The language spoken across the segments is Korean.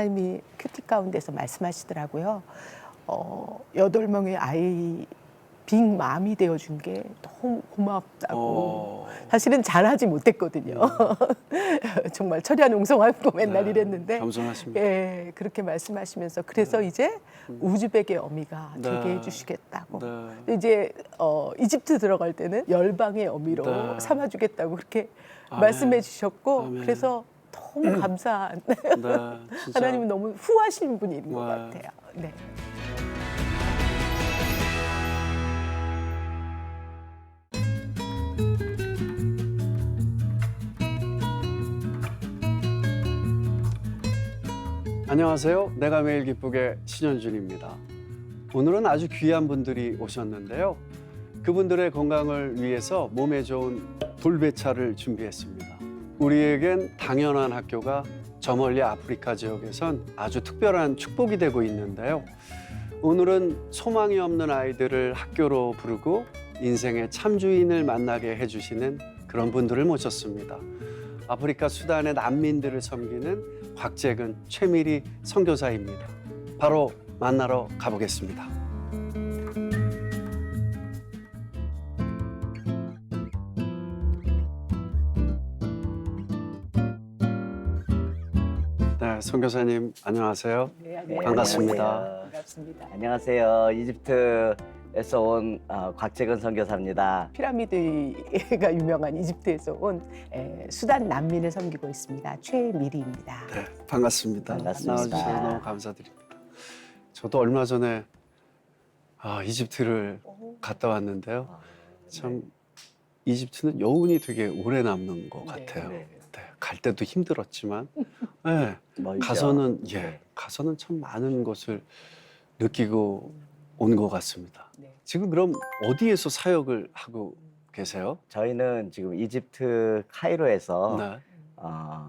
하나님이 큐티 가운데서 말씀하시더라고요. 8명의 아이 빅맘이 되어준 게 너무 고맙다고. 사실은 잘하지 못했거든요. 정말 철야 농성하고 맨날 네, 이랬는데 겸손하십니다. 예, 그렇게 말씀하시면서 그래서 이제 우즈벡의 어미가 네. 되게 해주시겠다고. 네. 이제 이집트 들어갈 때는 열방의 어미로 네. 삼아주겠다고 그렇게 아멘. 말씀해 주셨고 아멘. 그래서 너무 감사한 네, 진짜. 하나님은 너무 후하신 분인 것 네. 같아요. 네. 안녕하세요. 내가 매일 기쁘게 신현준입니다. 오늘은 아주 귀한 분들이 오셨는데요. 그분들의 건강을 위해서 몸에 좋은 돌배차를 준비했습니다. 우리에겐 당연한 학교가 저 멀리 아프리카 지역에선 아주 특별한 축복이 되고 있는데요. 오늘은 소망이 없는 아이들을 학교로 부르고 인생의 참주인을 만나게 해주시는 그런 분들을 모셨습니다. 아프리카 수단의 난민들을 섬기는 곽재근 최미리 선교사입니다. 바로 만나러 가보겠습니다. 네, 선교사님 안녕하세요. 네, 반갑습니다. 안녕하세요. 반갑습니다. 안녕하세요. 이집트에서 온 곽재근 선교사입니다. 피라미드가 유명한 이집트에서 온 수단 난민을 섬기고 있습니다. 최미리입니다. 네, 반갑습니다. 반갑습니다. 나와주셔서 너무 감사드립니다. 저도 얼마 전에 이집트를 갔다 왔는데요. 참 이집트는 여운이 되게 오래 남는 것 네, 같아요. 네. 네, 갈 때도 힘들었지만 네, 멀죠? 가서는 네. 가서는 참 많은 것을 느끼고 온 것 같습니다. 네. 지금 그럼 어디에서 사역을 하고 계세요? 저희는 지금 이집트 카이로에서 네,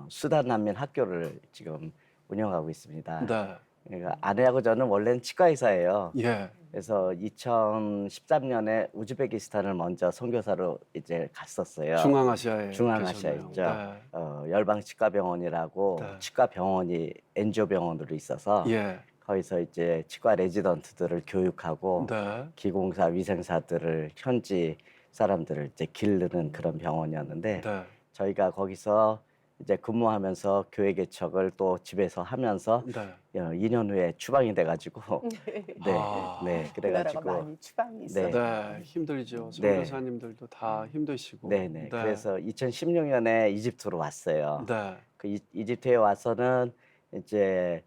수단 난민 학교를 지금 운영하고 있습니다. 네, 그러니까 아내하고 저는 원래는 치과 의사예요. 예, 그래서 2013년에 우즈베키스탄을 먼저 선교사로 이제 갔었어요. 중앙아시아에 중앙아시아에 계셨나요? 있죠. 열방치과병원이라고 네. 치과병원이 엔지오 병원으로 있어서 네, 예, 거기서 이제 치과 레지던트들을 교육하고 네, 기공사 위생사들을 현지 사람들을 이제 기르는 그런 병원이었는데 네, 저희가 거기서 이제 근무하면서 교회 개척을 또 집에서 하면서 네. 2년 후에 추방이 돼가지고 네, 아. 네, 그 나라가 그래가지고 많이 추방이 있어요. 네, 힘들죠. 네. 선교사님들도 다 힘드시고. 네네. 그래서 2016년에 이집트로 왔어요. 네, 그 이집트에 와서는 이제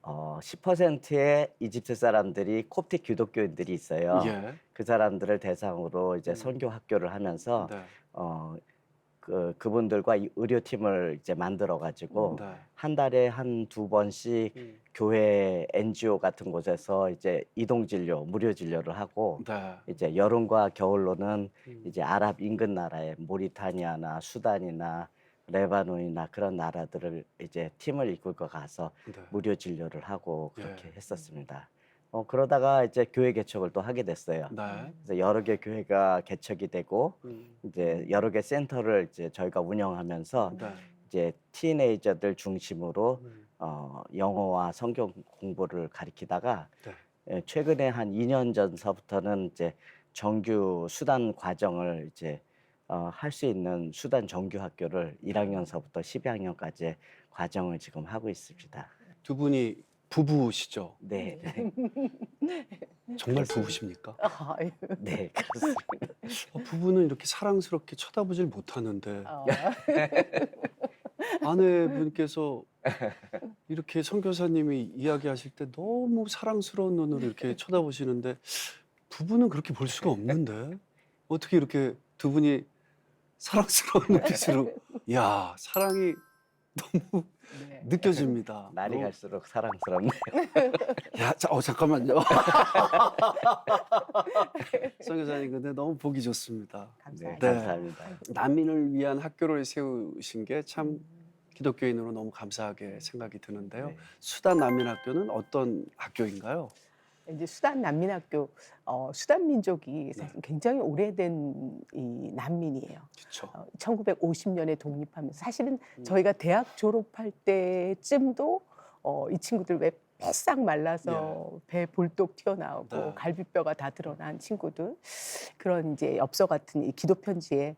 10%의 이집트 사람들이 콥틱 기독교인들이 있어요. 예, 그 사람들을 대상으로 이제 선교 학교를 하면서 네, 그분들과 이 의료팀을 이제 만들어 가지고 네, 한 달에 한 두 번씩 교회 NGO 같은 곳에서 이제 이동 진료, 무료 진료를 하고 네, 이제 여름과 겨울로는 음. 이제 아랍 인근 나라의 모리타니아나 수단이나 레바논이나 그런 나라들을 이제 팀을 이끌고 가서 네, 무료 진료를 하고 그렇게 예. 했었습니다. 그러다가 이제 교회 개척을 또 하게 됐어요. 네, 그래서 여러 개 교회가 개척이 되고 음. 이제 여러 개 센터를 이제 저희가 운영하면서 네, 이제 티네이저들 중심으로 음. 영어와 성경 공부를 가리키다가 네. 최근에 한 2년 전서부터는 이제 정규 수단 과정을 이제 할 수 있는 수단 정규 학교를 1학년서부터 12학년까지의 과정을 지금 하고 있습니다. 두 분이 부부시죠? 네, 정말 부부십니까? 아유. 네, 그렇습니다. 부부는 이렇게 사랑스럽게 쳐다보질 못하는데 아, 아내분께서 이렇게 선교사님이 이야기하실 때 너무 사랑스러운 눈으로 이렇게 쳐다보시는데 부부는 그렇게 볼 수가 없는데 어떻게 이렇게 두 분이 사랑스러운 눈빛으로 야 사랑이 너무 네. 느껴집니다. 날이 너무- 갈수록 사랑스럽네요. 야, 잠깐만요. 선교사님 근데 너무 보기 좋습니다. 네, 감사합니다. 감사합니다. 난민을 위한 학교를 세우신 게 참 기독교인으로 너무 감사하게 생각이 드는데요. 네. 수단 난민학교는 어떤 학교인가요? 이제 수단 난민학교, 수단 민족이 사실 굉장히 오래된 이 난민이에요. 그렇죠. 1950년에 독립하면서 사실은 저희가 대학 졸업할 때쯤도 이 친구들 왜 빼싹 말라서 배 볼록 튀어나오고 네. 갈비뼈가 다 드러난 친구들 그런 이제 엽서 같은 이 기도 편지에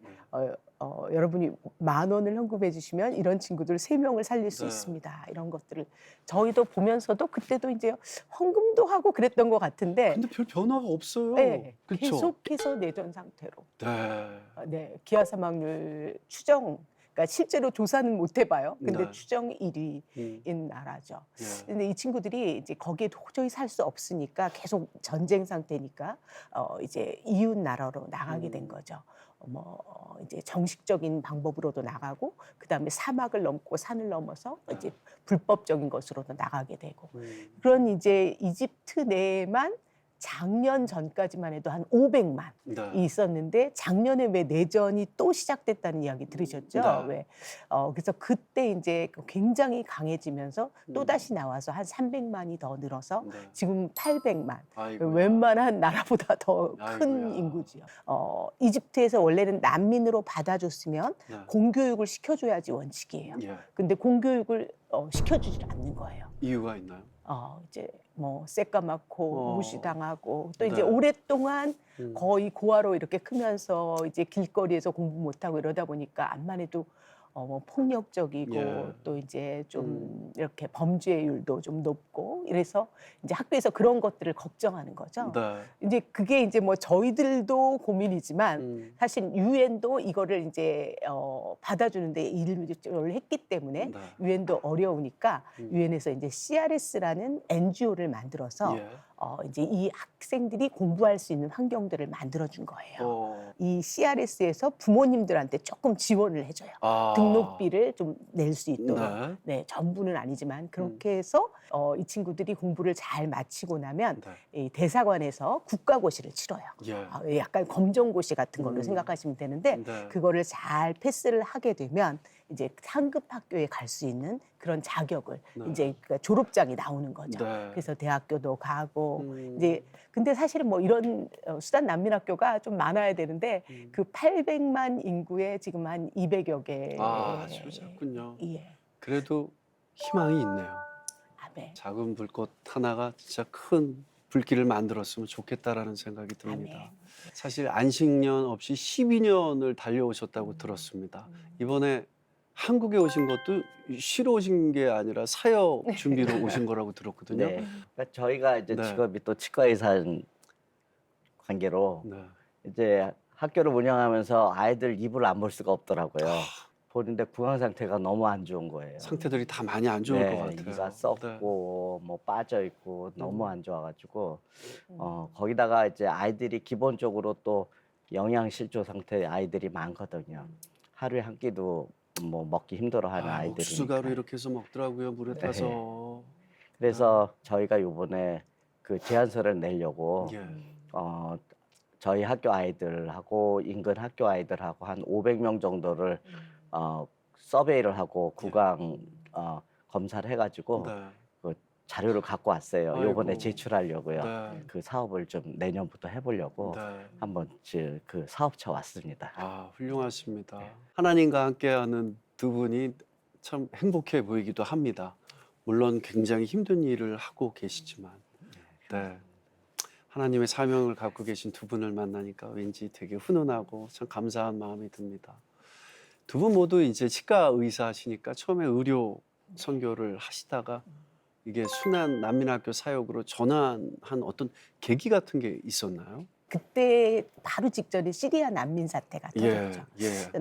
여러분이 10,000원을 헌금해 주시면 이런 친구들 3명을 살릴 수 네. 있습니다. 이런 것들을 저희도 보면서도 그때도 이제 헌금도 하고 그랬던 것 같은데 근데 별 변화가 없어요. 네, 그렇죠? 계속해서 내전 상태로. 네. 네, 기아 사망률 추정, 그러니까 실제로 조사는 못 해봐요. 근데 네. 추정 1위인 음. 나라죠. 예. 근데 이 친구들이 이제 거기에 도저히 살 수 없으니까 계속 전쟁 상태니까 이제 이웃 나라로 나가게 된 거죠. 이제 정식적인 방법으로도 나가고 그다음에 사막을 넘고 산을 넘어서 이제 불법적인 것으로도 나가게 되고 그런 이제 이집트 내에만 작년 전까지만 해도 한 500만 네. 이 있었는데 작년에 왜 내전이 또 시작됐다는 이야기 들으셨죠? 네. 왜 그래서 그때 이제 굉장히 강해지면서 또 다시 나와서 한 300만이 더 늘어서 네. 지금 800만. 아이고야. 웬만한 나라보다 더 큰 아이고야. 인구지요. 이집트에서 원래는 난민으로 받아줬으면 네. 공교육을 시켜줘야지 원칙이에요. 예. 근데 공교육을 시켜주질 않는 거예요. 이유가 있나요? 이제 뭐 새까맣고 무시당하고 또 이제 네. 오랫동안 음. 거의 고아로 이렇게 크면서 이제 길거리에서 공부 못하고 이러다 보니까 암만 해도 뭐 폭력적이고 예. 또 이제 좀 이렇게 범죄율도 좀 높고 이래서 이제 학교에서 그런 것들을 걱정하는 거죠. 네. 이제 그게 이제 뭐 저희들도 고민이지만 사실 유엔도 이거를 이제 받아주는데 일을 했기 때문에 네. 유엔도 어려우니까 유엔에서 이제 CRS라는 NGO를 만들어서 예. 이제 이 학생들이 공부할 수 있는 환경들을 만들어준 거예요. 이 CRS에서 부모님들한테 조금 지원을 해줘요. 등록비를 좀 낼 수 있도록. 네. 네, 전부는 아니지만 그렇게 해서 이 친구들이 공부를 잘 마치고 나면 네. 이 대사관에서 국가고시를 치러요. 예. 약간 검정고시 같은 걸로 생각하시면 되는데 네. 그거를 잘 패스를 하게 되면 이제 상급 학교에 갈 수 있는 그런 자격을 네. 이제 그러니까 졸업장이 나오는 거죠. 네. 그래서 대학교도 가고 이제 근데 사실은 뭐 이런 수단 난민 학교가 좀 많아야 되는데 그 800만 인구에 지금 한 200여 개. 아주 작군요. 예. 그래도 희망이 있네요. 아멘. 작은 불꽃 하나가 진짜 큰 불길을 만들었으면 좋겠다라는 생각이 듭니다. 아멘. 사실 안식년 없이 12년을 달려오셨다고 들었습니다. 이번에 한국에 오신 것도 쉬러 오신 게 아니라 사역 준비로 오신 거라고 들었거든요. 네. 그러니까 저희가 이제 네. 직업이 또 치과 의사인 관계로 네. 이제 학교를 운영하면서 아이들 입을 안 볼 수가 없더라고요. 보는데 구강 상태가 너무 안 좋은 거예요. 상태들이 다 많이 안 좋을 것 같아요. 이가 썩고 뭐 빠져 있고 너무 안 좋아가지고 음. 거기다가 이제 아이들이 기본적으로 또 영양실조 상태 아이들이 많거든요. 하루에 한 끼도 뭐 먹기 힘들어하는 아이들이. 옥수수가루 이렇게 해서 먹더라고요. 물에 네. 타서. 그래서 저희가 요번에 그 제안서를 내려고 예. 저희 학교 아이들하고 인근 학교 아이들하고 한 500명 정도를 서베이를 하고 구강 검사를 해가지고 네. 그 자료를 갖고 왔어요. 아이고. 요번에 제출하려고요. 네. 그 사업을 좀 내년부터 해보려고 네. 한번 그 사업처 왔습니다. 훌륭하십니다. 하나님과 함께하는 두 분이 참 행복해 보이기도 합니다. 물론 굉장히 힘든 일을 하고 계시지만, 네. 하나님의 사명을 갖고 계신 두 분을 만나니까 왠지 되게 훈훈하고 참 감사한 마음이 듭니다. 두 분 모두 이제 치과 의사시니까 처음에 의료 선교를 하시다가 이게 순환 난민학교 사역으로 전환한 어떤 계기 같은 게 있었나요? 그때 바로 직전에 시리아 난민 사태가 터졌죠.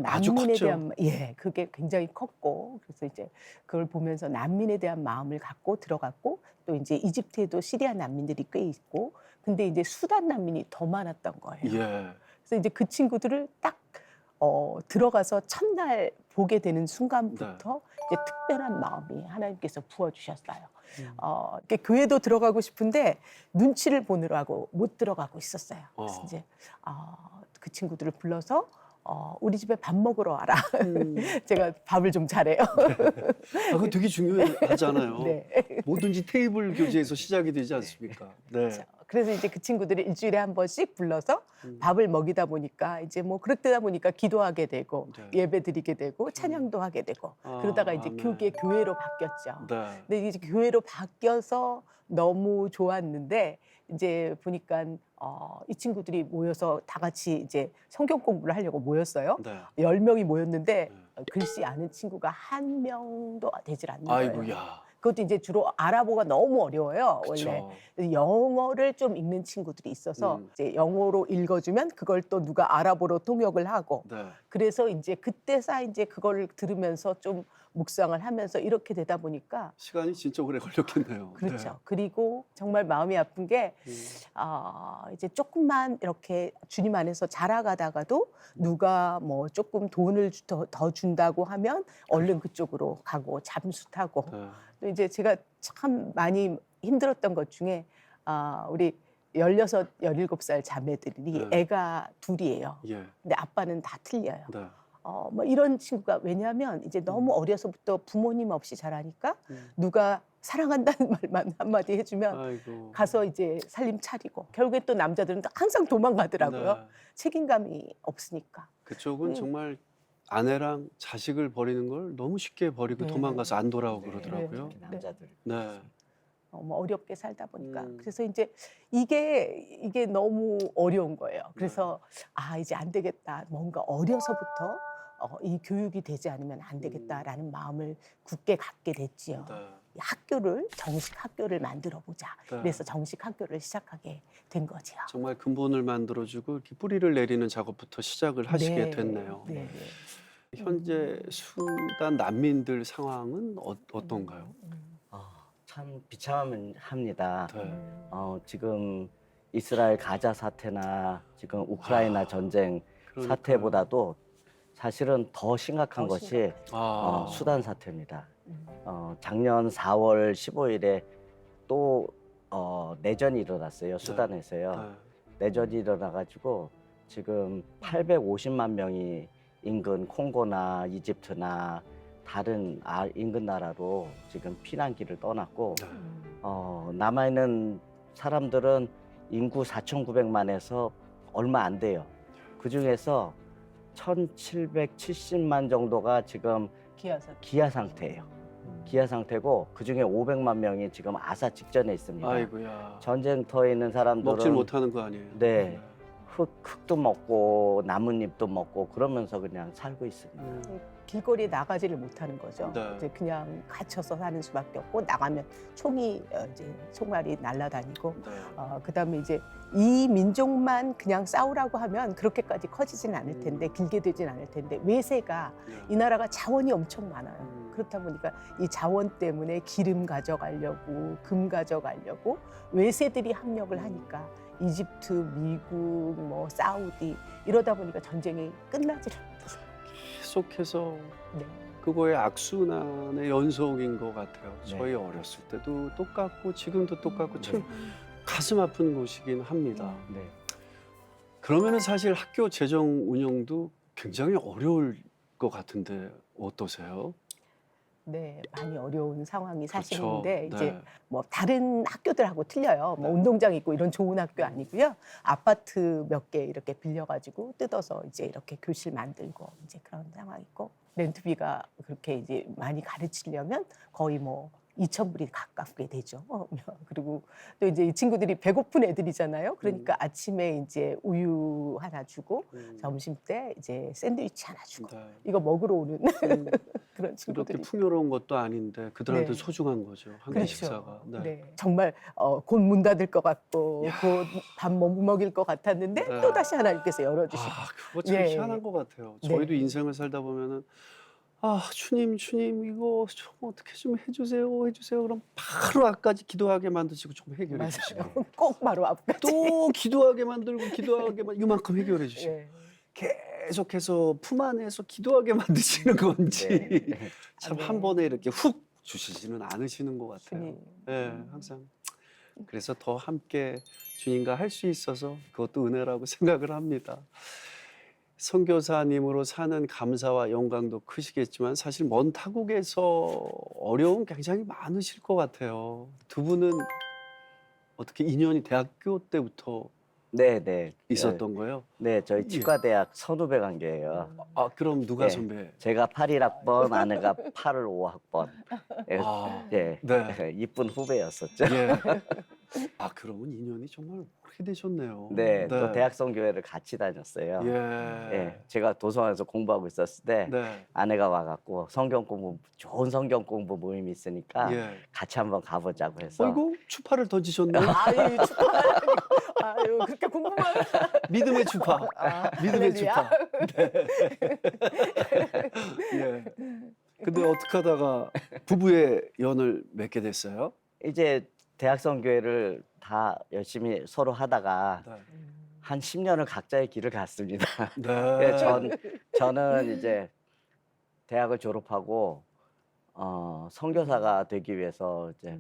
아주 난민에 컸죠. 대한 그게 굉장히 컸고 그래서 이제 그걸 보면서 난민에 대한 마음을 갖고 들어갔고 또 이제 이집트에도 시리아 난민들이 꽤 있고 근데 이제 수단 난민이 더 많았던 거예요. 그래서 이제 그 친구들을 딱 들어가서 첫날 보게 되는 순간부터 이제 특별한 마음이 하나님께서 부어주셨어요. 이렇게 교회도 들어가고 싶은데 눈치를 보느라고 못 들어가고 있었어요. 그래서 이제 그 친구들을 불러서 우리 집에 밥 먹으러 와라. 음. 제가 밥을 좀 잘해요. 그거 되게 중요하잖아요. 네. 뭐든지 테이블 교제에서 시작이 되지 않습니까? 네. 그래서 이제 그 친구들이 일주일에 한 번씩 불러서 음. 밥을 먹이다 보니까 이제 뭐 그렇다 보니까 기도하게 되고 네. 예배 드리게 되고 찬양도 하게 되고 그러다가 이제 아멘. 그게 교회로 바뀌었죠. 네. 근데 이제 교회로 바뀌어서 너무 좋았는데 이제 보니까 이 친구들이 모여서 다 같이 이제 성경 공부를 하려고 모였어요. 네. 10명이 모였는데 네. 글씨 아는 친구가 한 명도 되질 않는 거예요. 아이고야. 그것도 이제 주로 아랍어가 너무 어려워요. 원래 그렇죠. 그래서 영어를 좀 읽는 친구들이 있어서 이제 영어로 읽어주면 그걸 또 누가 아랍어로 통역을 하고 네. 그래서 이제 그때서 이제 그걸 들으면서 좀 묵상을 하면서 이렇게 되다 보니까 시간이 진짜 오래 걸렸겠네요. 그렇죠. 그리고 정말 마음이 아픈 게 네. 이제 조금만 이렇게 주님 안에서 자라가다가도 누가 뭐 조금 돈을 더 준다고 하면 얼른 그쪽으로 가고 잠수 타고 네. 또 이제 제가 참 많이 힘들었던 것 중에 우리 16, 17살 자매들이 네. 애가 둘이에요. 예. 근데 아빠는 다 틀려요. 네. 뭐 이런 친구가 왜냐하면 이제 너무 어려서부터 부모님 없이 자라니까 누가 사랑한다는 말만 한마디 해주면 아이고. 가서 이제 살림 차리고 결국에 또 남자들은 또 항상 도망가더라고요. 네. 책임감이 없으니까. 그쪽은 네. 정말 아내랑 자식을 버리는 걸 너무 쉽게 버리고 네. 도망가서 안 돌아오고 네. 그러더라고요. 네. 남자들. 네. 뭐 어렵게 살다 보니까 음. 그래서 이제 이게 너무 어려운 거예요. 그래서 이제 안 되겠다. 뭔가 어려서부터 이 교육이 되지 않으면 안 되겠다라는 마음을 굳게 갖게 됐지요. 네. 이 학교를 정식 학교를 만들어 보자. 네. 그래서 정식 학교를 시작하게 된 거지요. 정말 근본을 만들어주고 이렇게 뿌리를 내리는 작업부터 시작을 하시게 네. 됐네요. 네. 현재 수단 난민들 상황은 어떤가요? 참 비참합니다. 네. 지금 이스라엘 가자 사태나 지금 우크라이나 전쟁 그러니까요. 사태보다도 사실은 더 심각한 더 것이 아. 수단 사태입니다. 작년 4월 15일에 또 내전이 일어났어요. 수단에서요. 네. 내전이 일어나가지고 지금 850만 명이 인근 콩고나 이집트나 다른 인근 나라로 지금 피난길을 떠났고 네. 남아있는 사람들은 인구 4,900만에서 얼마 안 돼요. 그 중에서 1,770만 정도가 지금 기아사. 기아 상태예요. 기아 상태고 그 중에 500만 명이 지금 아사 직전에 있습니다. 아이고야. 전쟁터에 있는 사람들은 먹질 못하는 거 아니에요? 네. 흙도 먹고 나뭇잎도 먹고 그러면서 그냥 살고 있습니다. 길거리에 나가지를 못하는 거죠. 네. 이제 그냥 갇혀서 사는 수밖에 없고 나가면 총알이 날아다니고 네. 그다음에 이제 이 민족만 그냥 싸우라고 하면 그렇게까지 커지진 않을 텐데 길게 되진 않을 텐데 외세가 이 나라가 자원이 엄청 많아요. 그렇다 보니까 이 자원 때문에 기름 가져가려고 금 가져가려고 외세들이 합력을 하니까 이집트, 미국, 뭐 사우디 이러다 보니까 전쟁이 끝나지를 못해서. 계속해서 네. 그거의 악순환의 연속인 것 같아요. 네. 저희 어렸을 때도 똑같고 지금도 똑같고 참 네. 가슴 아픈 곳이긴 합니다. 네. 그러면은 사실 학교 재정 운영도 굉장히 어려울 것 같은데 어떠세요? 네, 많이 어려운 상황이 그렇죠. 사실인데 이제 네. 뭐 다른 학교들하고 틀려요. 뭐 네. 운동장 있고 이런 좋은 학교 아니고요. 아파트 몇 개 이렇게 빌려가지고 뜯어서 이제 이렇게 교실 만들고 이제 그런 상황이고 렌트비가 그렇게 이제 많이 가르치려면 거의 뭐 2,000불이 가깝게 되죠. 그리고 또 이제 이 친구들이 배고픈 애들이잖아요. 그러니까 아침에 이제 우유 하나 주고 점심 때 이제 샌드위치 하나 주고 네. 이거 먹으러 오는 그런 그렇게 친구들이. 풍요로운 것도 아닌데 그들한테 네. 소중한 거죠. 한끼 그렇죠. 식사가. 네. 네. 정말 곧 문 닫을 것 같고 야. 곧 밥 못 먹일 것 같았는데 네. 또 다시 하나님께서 열어주시고. 그거 참 예. 희한한 것 같아요. 네. 저희도 인생을 살다 보면은 주님 이거 좀 어떻게 좀 해주세요. 그럼 바로 앞까지 기도하게 만드시고 좀 해결해 주시고 맞아요. 꼭 바로 앞까지. 또 기도하게 만들고 이만큼 해결해 주시고 예. 계속해서 품 안에서 기도하게 만드시는 건지 네. 참 네. 한 번에 이렇게 훅 주시지는 않으시는 것 같아요. 주님. 네, 항상 그래서 더 함께 주님과 할 수 있어서 그것도 은혜라고 생각을 합니다. 선교사님으로 사는 감사와 영광도 크시겠지만 사실 먼 타국에서 어려움 굉장히 많으실 것 같아요. 두 분은 어떻게 인연이 대학교 때부터 네, 네. 있었던 거예요? 네, 저희 예. 치과대학 선후배 관계예요. 아, 그럼 누가 예. 선배? 제가 81학번, 아내가 85학번. 아, 예, 네. 이쁜 후배였었죠. 예. 아, 그러면 인연이 정말 오래되셨네요. 네, 또 대학성교회를 같이 다녔어요. 예. 예, 제가 도서관에서 공부하고 있었을 때 네. 아내가 와갖고 성경 공부, 좋은 성경 공부 모임이 있으니까 예. 같이 한번 가보자고 해서. 어이구, 추파를 던지셨네요. 아유, 축하. 아유, 그렇게 궁금한. 믿음의 추파. 아, 믿음의 할렐루야. 추파. 네. 예. 근데 어떻게 하다가 부부의 연을 맺게 됐어요? 이제 대학성교회를 다 열심히 서로 하다가 네. 한 10년을 각자의 길을 갔습니다. 네. 예, 저는 이제 대학을 졸업하고 선교사가 되기 위해서 이제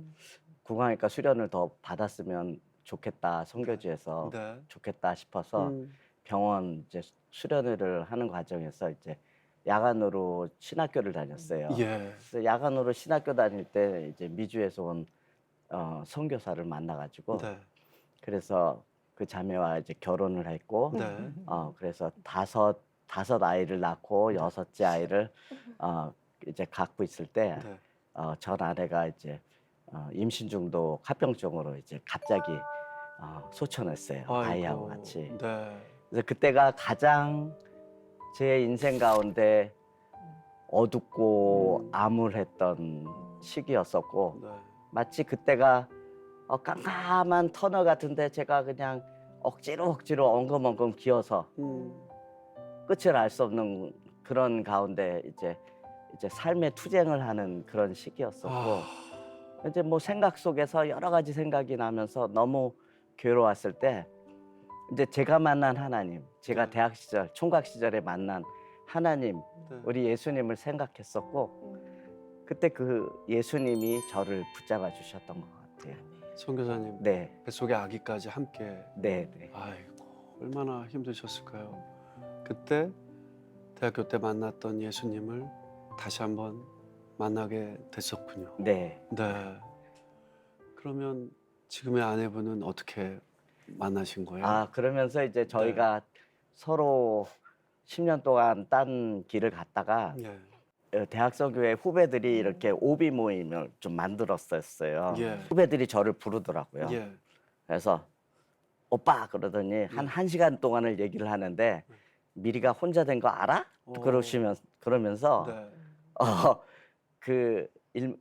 구강외과 수련을 더 받았으면 좋겠다, 선교지에서 네. 좋겠다 싶어서 음. 병원 이제 수련회를 하는 과정에서 이제 야간으로 신학교를 다녔어요. 예. 그래서 야간으로 신학교 다닐 때 이제 미주에서 온 선교사를 만나가지고 네. 그래서 그 자매와 이제 결혼을 했고 네. 그래서 다섯 아이를 낳고 여섯째 아이를 이제 갖고 있을 때 네. 전 아내가 이제 임신 중도 합병증으로 이제 갑자기 소천했어요. 아이하고 아이고. 같이. 네. 그래서 그때가 가장 제 인생 가운데 어둡고 암울했던 시기였었고 네. 마치 그때가 깜깜한 터널 같은데 제가 그냥 억지로 엉금엉금 기어서 끝을 알 수 없는 그런 가운데 이제 삶의 투쟁을 하는 그런 시기였었고 아. 이제 뭐 생각 속에서 여러 가지 생각이 나면서 너무 괴로웠을 때 이제 제가 만난 하나님, 제가 네. 대학 시절, 총각 시절에 만난 하나님, 네. 우리 예수님을 생각했었고 그때 그 예수님이 저를 붙잡아 주셨던 것 같아요. 선교사님 네, 뱃속의 아기까지 함께. 네, 네. 아이고, 얼마나 힘드셨을까요? 그때 대학교 때 만났던 예수님을 다시 한번 만나게 됐었군요. 네. 네. 그러면 지금의 아내분은 어떻게 만나신 거예요? 그러면서 이제 저희가 서로 10년 동안 딴 길을 갔다가 예. 대학성교회 후배들이 이렇게 오비 모임을 좀 만들었었어요. 예. 후배들이 저를 부르더라고요. 예. 그래서 오빠 그러더니 한 1시간 동안을 얘기를 하는데 미리가 혼자 된 거 알아? 그러면서 네. 그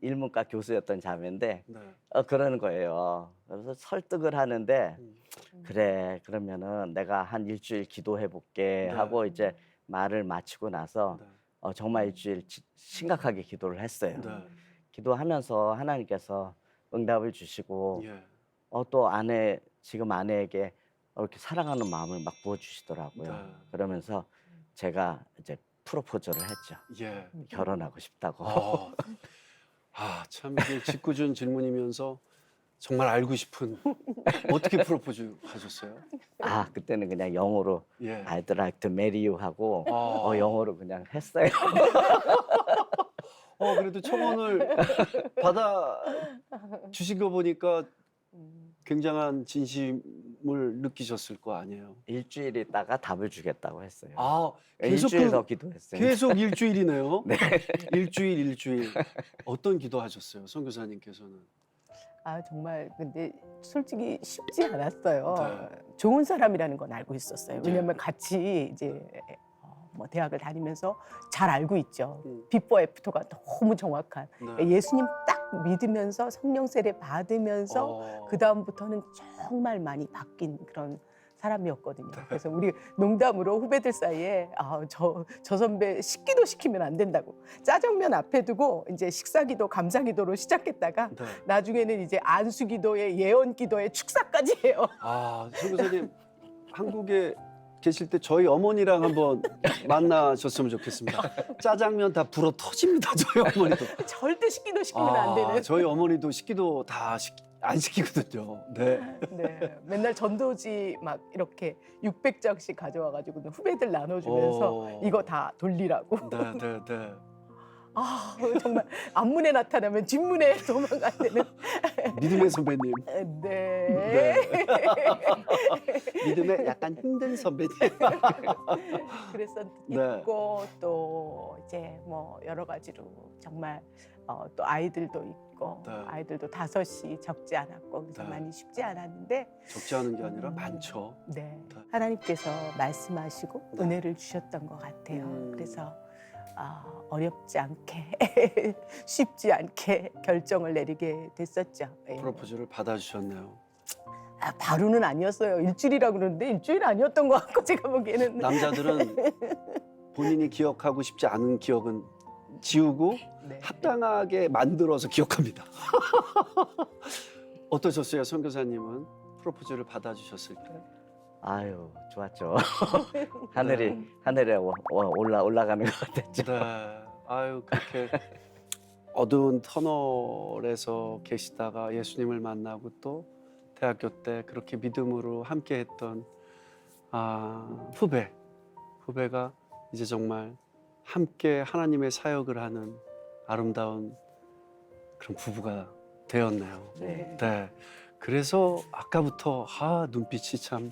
일문과 교수였던 자매인데 네. 그러는 거예요. 그래서 설득을 하는데 음. 그래 그러면은 내가 한 일주일 기도해 볼게 네. 하고 이제 말을 마치고 나서 네. 정말 일주일 심각하게 기도를 했어요. 네. 기도하면서 하나님께서 응답을 주시고 예. 또 지금 아내에게 이렇게 사랑하는 마음을 막 부어주시더라고요. 네. 그러면서 제가 이제 프로포즈를 했죠. 예. 결혼하고 싶다고. 참 이게 짓궂은 질문이면서 정말 알고 싶은 어떻게 프로포즈 하셨어요? 그때는 그냥 영어로 예. I'd like to marry you 하고 영어로 그냥 했어요. 그래도 청혼을 받아 주신 거 보니까 굉장한 진심을 느끼셨을 거 아니에요? 일주일 있다가 답을 주겠다고 했어요. 계속 일주일 더 기도했어요. 계속 일주일이네요. 네. 일주일. 어떤 기도하셨어요, 선교사님께서는? 정말 근데 솔직히 쉽지 않았어요. 네. 좋은 사람이라는 건 알고 있었어요. 네. 왜냐하면 같이 이제 뭐 대학을 다니면서 잘 알고 있죠. 음. 비포 애프터가 너무 정확한. 네. 예수님 딱 믿으면서 성령 세례 받으면서 그 다음부터는 정말 많이 바뀐 그런 사람이었거든요. 그래서 우리 농담으로 후배들 사이에 저 선배 식기도 시키면 안 된다고 짜장면 앞에 두고 이제 식사기도 감사기도로 시작했다가 네. 나중에는 이제 안수기도에 예언기도에 축사까지 해요. 선교사님 한국에 계실 때 저희 어머니랑 한번 만나셨으면 좋겠습니다. 짜장면 다 불어 터집니다. 저희 어머니도. 절대 식기도 시키면 안 되는. 저희 어머니도 식기도 다 안 시키거든요. 네. 네, 맨날 전도지 막 이렇게 600장씩 가져와가지고 후배들 나눠주면서 이거 다 돌리라고. 네, 네, 네. 아, 정말 앞문에 나타나면 뒷문에 도망가야 되는. 믿음의 선배님. 네. 믿음의 약간 힘든 선배님. 그래서 네. 있고 또 이제 뭐 여러 가지로 정말 또 아이들도 있고 네. 아이들도 5이 적지 않았고 그래서 네. 많이 쉽지 않았는데 적지 않은 게 아니라 많죠. 네. 네. 하나님께서 말씀하시고 네. 은혜를 주셨던 것 같아요. 그래서 어렵지 않게 쉽지 않게 결정을 내리게 됐었죠. 예. 프로포즈를 받아주셨네요. 바로는 아니었어요. 일주일이라고 그러는데 일주일 아니었던 것 같고 제가 보기에는. 남자들은 본인이 기억하고 싶지 않은 기억은 지우고 네. 합당하게 만들어서 기억합니다. 어떠셨어요, 선교사님은 프로포즈를 받아주셨을 때? 아유, 좋았죠. 하늘에 올라가는 것 같았죠. 네. 아유, 그렇게 어두운 터널에서 계시다가 예수님을 만나고 또 대학교 때 그렇게 믿음으로 함께했던 후배가 이제 정말 함께 하나님의 사역을 하는 아름다운 그런 부부가 되었네요. 네. 네. 그래서 아까부터 눈빛이 참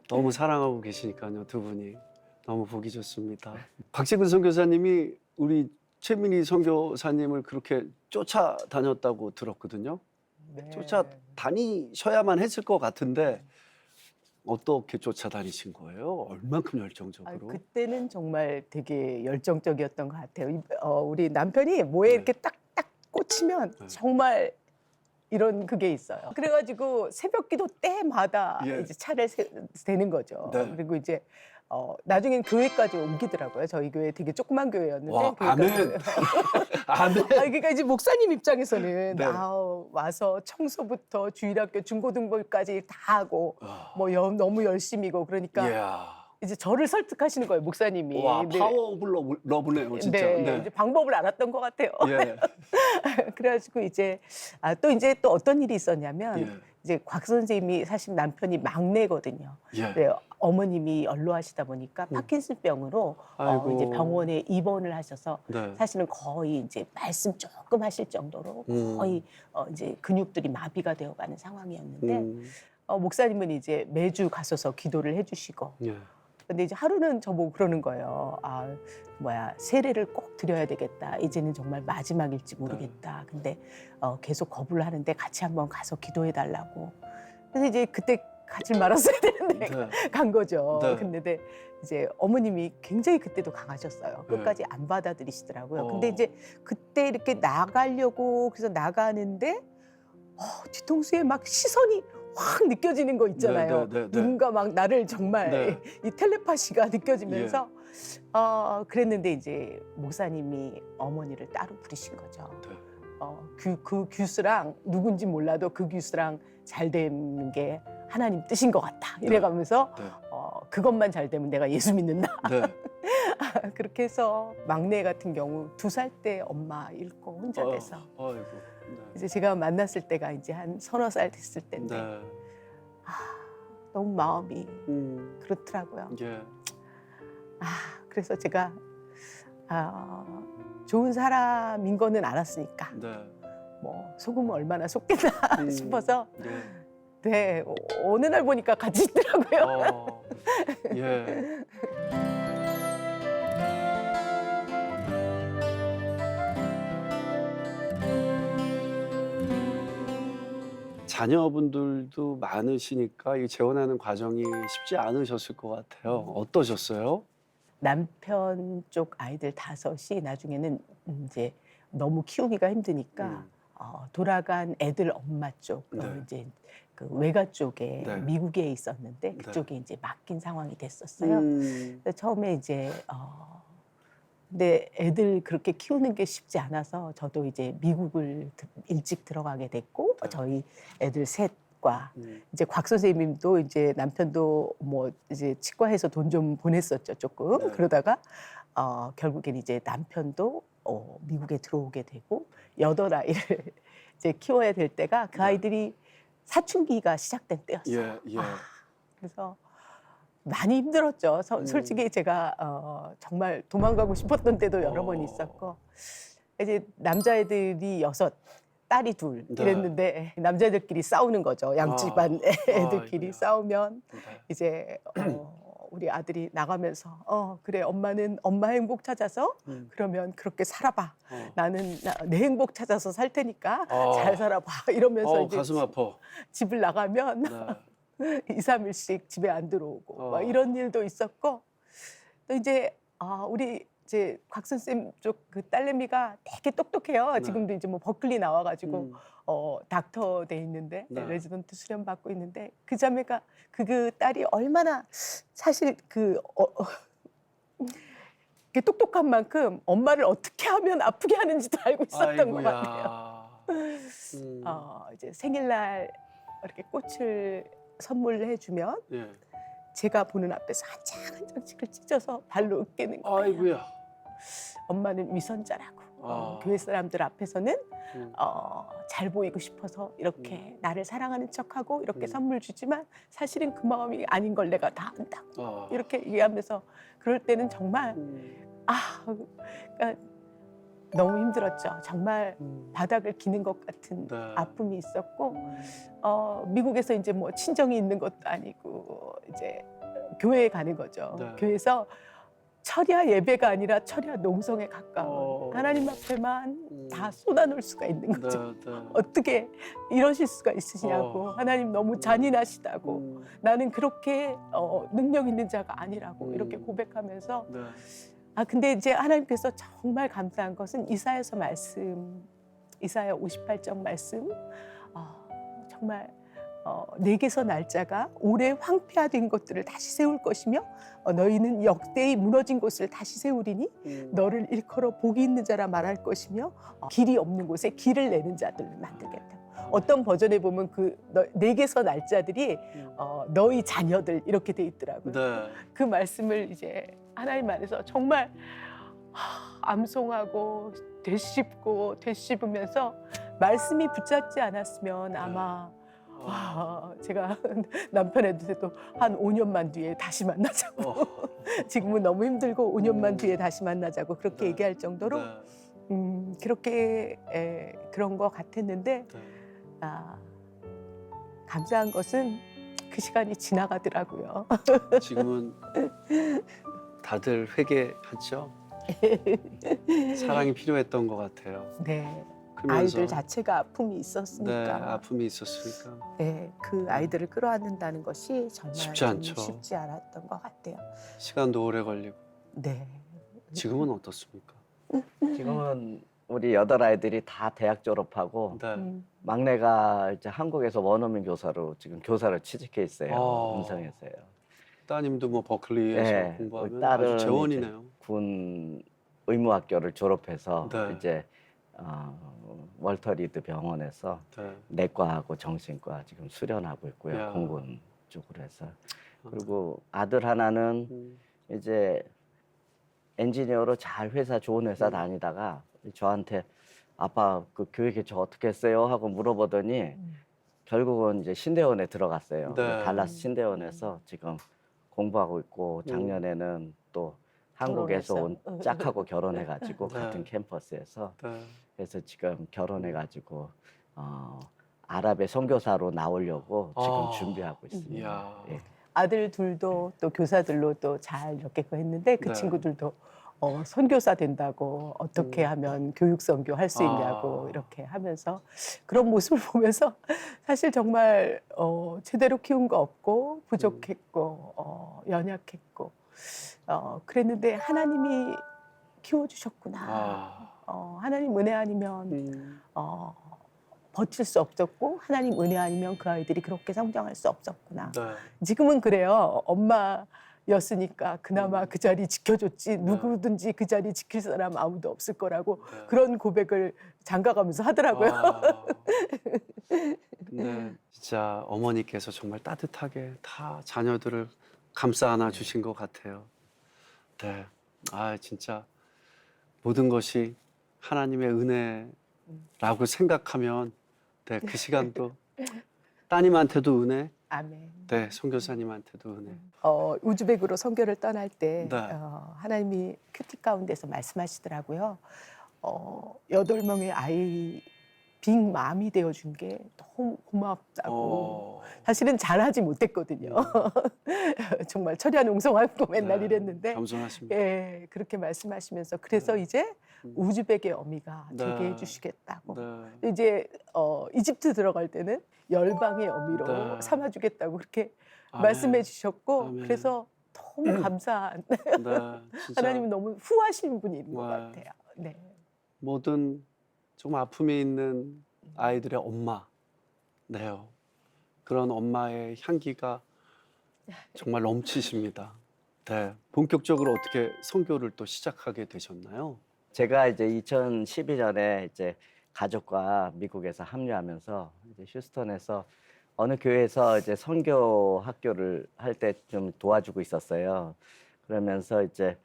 너무 사랑하고 계시니까요, 두 분이 너무 보기 좋습니다. 박재근 선교사님이 우리 최민희 선교사님을 그렇게 쫓아다녔다고 들었거든요. 네. 쫓아다니셔야만 했을 것 같은데 어떻게 쫓아다니신 거예요? 얼만큼 열정적으로? 그때는 정말 되게 열정적이었던 것 같아요. 우리 남편이 뭐에 네. 이렇게 딱딱 꽂히면 네. 정말 이런 그게 있어요. 그래가지고 새벽기도 때마다 예. 이제 차를 대는 거죠. 네. 그리고 이제 나중엔 교회까지 옮기더라고요. 저희 교회 되게 조그만 교회였는데. 와, 교회까지. 아멘. 그러니까 이제 목사님 입장에서는 네. 와서 청소부터 주일학교 중고등부까지 다 하고 뭐 너무 열심이고 그러니까 이야. 이제 저를 설득하시는 거예요, 목사님이. 와, 근데 파워 오브 러브네요, 진짜. 네, 이제 방법을 알았던 것 같아요. 예. 그래가지고 이제 또 어떤 일이 있었냐면 예. 이제 곽 선생님이 사실 남편이 막내거든요. 예. 네, 어머님이 연로하시다 보니까 파킨슨병으로 아이고. 이제 병원에 입원을 하셔서 네. 사실은 거의 이제 말씀 조금 하실 정도로 거의 이제 근육들이 마비가 되어가는 상황이었는데 목사님은 이제 매주 가셔서 기도를 해주시고. 예. 근데 이제 하루는 저보고 그러는 거예요. 세례를 꼭 드려야 되겠다. 이제는 정말 마지막일지 모르겠다. 근데 계속 거부를 하는데 같이 한번 가서 기도해 달라고. 그래서 이제 그때 가지 말았어야 되는데 네. 간 거죠. 네. 근데 이제 어머님이 굉장히 그때도 강하셨어요. 끝까지 안 받아들이시더라고요. 근데 이제 그때 이렇게 나가려고 그래서 나가는데 뒤통수에 막 시선이 확 느껴지는 거 있잖아요. 네. 누군가 막 나를 정말 네. 이 텔레파시가 느껴지면서 그랬는데 이제 목사님이 어머니를 따로 부르신 거죠. 네. 그 규스랑 누군지 몰라도 그 규스랑 잘 되는 게 하나님 뜻인 것 같다. 이래가면서 네. 그것만 잘 되면 내가 예수 믿는다. 네. 그렇게 해서 막내 같은 경우 2살 때 엄마 잃고 혼자 돼서 아이고. 네. 이제 제가 만났을 때가 이제 한 30살 됐을 때인데 네. 너무 마음이 음. 그렇더라고요. 예. 그래서 제가 좋은 사람인 거는 알았으니까 네. 뭐 속으면 얼마나 속겠나 싶어서 예. 네 어느 날 보니까 같이 있더라고요. 예. 자녀분들도 많으시니까 이 재혼하는 과정이 쉽지 않으셨을 것 같아요. 어떠셨어요? 남편 쪽 아이들 5이 나중에는 이제 너무 키우기가 힘드니까 돌아간 애들 엄마 쪽 네. 이제 그 외가 쪽에 네. 미국에 있었는데 그쪽에 이제 맡긴 상황이 됐었어요. 그래서 처음에 이제 근데 애들 그렇게 키우는 게 쉽지 않아서 저도 이제 미국을 일찍 들어가게 됐고 저희 애들 셋과 이제 곽 선생님도 이제 남편도 뭐 이제 치과에서 돈 좀 보냈었죠 조금. 네. 그러다가 결국엔 이제 남편도 미국에 들어오게 되고 8 아이를 이제 키워야 될 때가 그 아이들이 사춘기가 시작된 때였어요. 예, 예. 그래서 많이 힘들었죠. 솔직히 제가 정말 도망가고 싶었던 때도 여러 번 있었고 이제 남자애들이 6, 딸이 2 네. 이랬는데 남자애들끼리 싸우는 거죠. 양집안 애들끼리 아이고야. 싸우면 네. 이제 우리 아들이 나가면서 그래 엄마는 엄마 행복 찾아서 그러면 그렇게 살아봐. 나는 내 행복 찾아서 살 테니까 잘 살아봐. 이러면서 이제 가슴 아파. 집을 나가면 네. 2, 3일씩 집에 안 들어오고 막 어. 이런 일도 있었고 또 이제 우리 이제 곽 선생님 쪽 그 딸내미가 되게 똑똑해요. 네. 지금도 이제 뭐 버클리 나와가지고 닥터 돼 있는데 네. 레지던트 수련 받고 있는데 그 자매가 그 딸이 얼마나 사실 그 똑똑한 만큼 엄마를 어떻게 하면 아프게 하는지도 알고 있었던 것 같아요. 이제 생일날 이렇게 꽃을 선물해주면 예. 제가 보는 앞에서 한 장 한 장씩을 찢어서 발로 으깨는 거예요. 아이고야. 엄마는 위선자라고. 아. 교회 사람들 앞에서는 음. 잘 보이고 싶어서 이렇게 나를 사랑하는 척하고 이렇게 음. 선물 주지만 사실은 그 마음이 아닌 걸 내가 다 안다고. 아. 이렇게 얘기하면서 그럴 때는 정말 그러니까 너무 힘들었죠. 정말 바닥을 기는 것 같은 네. 아픔이 있었고 미국에서 이제 뭐 친정이 있는 것도 아니고 이제 교회에 가는 거죠. 네. 교회에서 철야 예배가 아니라 철야 농성에 가까운 하나님 앞에만 다 쏟아놓을 수가 있는 거죠. 네, 네. 어떻게 이러실 수가 있으시냐고. 하나님 너무 잔인하시다고. 나는 그렇게 능력 있는 자가 아니라고 이렇게 고백하면서 네. 근데 이제 하나님께서 정말 감사한 것은 이사야서 말씀, 이사야 58장 말씀, 정말 내게서 날짜가 오래 황폐화된 것들을 다시 세울 것이며 너희는 역대의 무너진 곳을 다시 세우리니 너를 일컬어 복이 있는 자라 말할 것이며 길이 없는 곳에 길을 내는 자들을 만들겠다. 어떤 버전에 보면 내게서 날짜들이 너희 자녀들 이렇게 돼 있더라고요. 네. 그 말씀을 이제 하나님 안에서 정말 암송하고 되씹으면서 말씀이 붙잡지 않았으면 아마 제가 남편한테도 한 5년만 뒤에 다시 만나자고 지금은 너무 힘들고 5년만 뒤에 다시 만나자고 그렇게 네. 얘기할 정도로 네. 그렇게 그런 것 같았는데 감사한 것은 그 시간이 지나가더라고요. 지금은 다들 회개하죠. 사랑이 필요했던 것 같아요. 네. 그러면서 아이들 자체가 아픔이 네, 있었으니까 아픔이 있었으니까 그 아이들을 끌어안는다는 것이 정말 쉽지 좀 않죠. 쉽지 않았던 것 같아요. 시간도 오래 걸리고. 네. 지금은 어떻습니까? 지금은 우리 8아이들이 다 대학 졸업하고 네. 막내가 이제 한국에서 원어민 교사로 지금 교사를 취직해 있어요. 아. 음성에서요. 따님도 뭐 버클리에서 네, 공부하면 딸은 아주 재원이네요. 이제 군 의무학교를 졸업해서 네. 이제 월터 리드 병원에서 네. 내과하고 정신과 지금 수련하고 있고요. 야. 공군 쪽으로 해서. 그리고 아들 하나는 이제 엔지니어로 잘 회사 좋은 회사 다니다가 저한테 아빠 그 교회 개척 어떻게 했어요? 하고 물어보더니 결국은 이제 신대원에 들어갔어요. 네. 달라스 신대원에서 지금 공부하고 있고 작년에는 또 한국에서 온 짝하고 결혼해가지고 네. 같은 캠퍼스에서 네. 그래서 지금 결혼해가지고 아랍의 선교사로 나오려고 지금 준비하고 있습니다. 이야. 예. 아들 둘도 또 교사들로 또 잘 이렇게 했는데 그 네. 친구들도 선교사 된다고 어떻게 하면 교육 선교 할 수 있냐고 이렇게 하면서 그런 모습을 보면서 사실 정말 제대로 키운 거 없고 부족했고 연약했고 그랬는데 하나님이 키워주셨구나. 하나님 은혜 아니면 버틸 수 없었고 하나님 은혜 아니면 그 아이들이 그렇게 성장할 수 없었구나. 네. 지금은 그래요. 엄마였으니까 그나마 그 자리 지켜줬지 누구든지 그 자리 지킬 사람 아무도 없을 거라고 네. 그런 고백을 장가가면서 하더라고요. 근데 진짜 어머니께서 정말 따뜻하게 다 자녀들을 감싸 안아 주신 것 같아요. 네. 진짜 모든 것이 하나님의 은혜라고 생각하면 네, 그 시간도 따님한테도 은혜, 아멘. 네, 선교사님한테도 은혜. 우즈벡으로 선교를 떠날 때 네. 하나님이 큐티 가운데서 말씀하시더라고요. 8명의 아이 빅맘이 되어준 게 너무 고맙다고. 사실은 잘하지 못했거든요. 정말 철야 농성하고 맨날 네, 이랬는데 겸손하십니다. 예, 그렇게 말씀하시면서 그래서 이제 우즈벡의 어미가 네. 되게 해주시겠다고. 네. 이제 이집트 들어갈 때는 열방의 어미로 네. 삼아주겠다고 그렇게 아멘. 말씀해 주셨고 아멘. 그래서 너무 감사한 네, 진짜 하나님은 너무 후하신 분인 것 와. 같아요. 네. 모든 조금 아픔이 있는 아이들의 엄마, 네요. 그런 엄마의 향기가 정말 넘치십니다. 네, 본격적으로 어떻게 선교를 또 시작하게 되셨나요? 제가 이제 2012년에 이제 가족과 미국에서 합류하면서 이제 휴스턴에서 어느 교회에서 이제 선교 학교를 할 때 좀 도와주고 있었어요. 그러면서 이제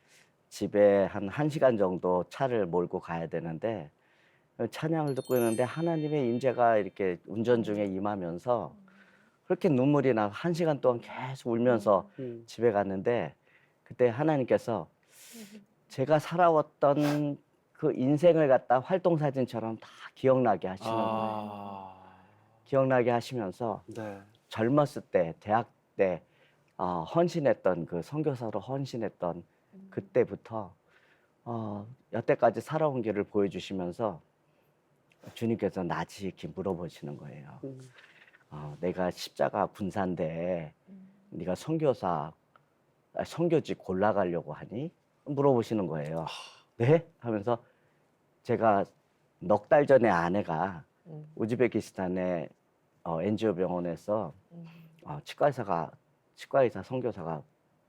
집에 한 1시간 정도 차를 몰고 가야 되는데 찬양을 듣고 있는데 하나님의 임재가 이렇게 운전 중에 임하면서 그렇게 눈물이 나 1시간 동안 계속 울면서 집에 갔는데 그때 하나님께서 제가 살아왔던 그 인생을 갖다 활동사진처럼 다 기억나게 하시는 거예요. 기억나게 하시면서 네. 젊었을 때, 대학 때 헌신했던 그 선교사로 헌신했던 그때부터 여태까지 살아온 길을 보여주시면서 주님께서 낯이 이렇게 물어보시는 거예요. 내가 십자가 군사인데 네가 선교지 골라가려고 하니? 물어보시는 거예요. 네? 하면서 제가 넉 달 전에 아내가 우즈베키스탄의 NGO 병원에서 치과의사 선교사가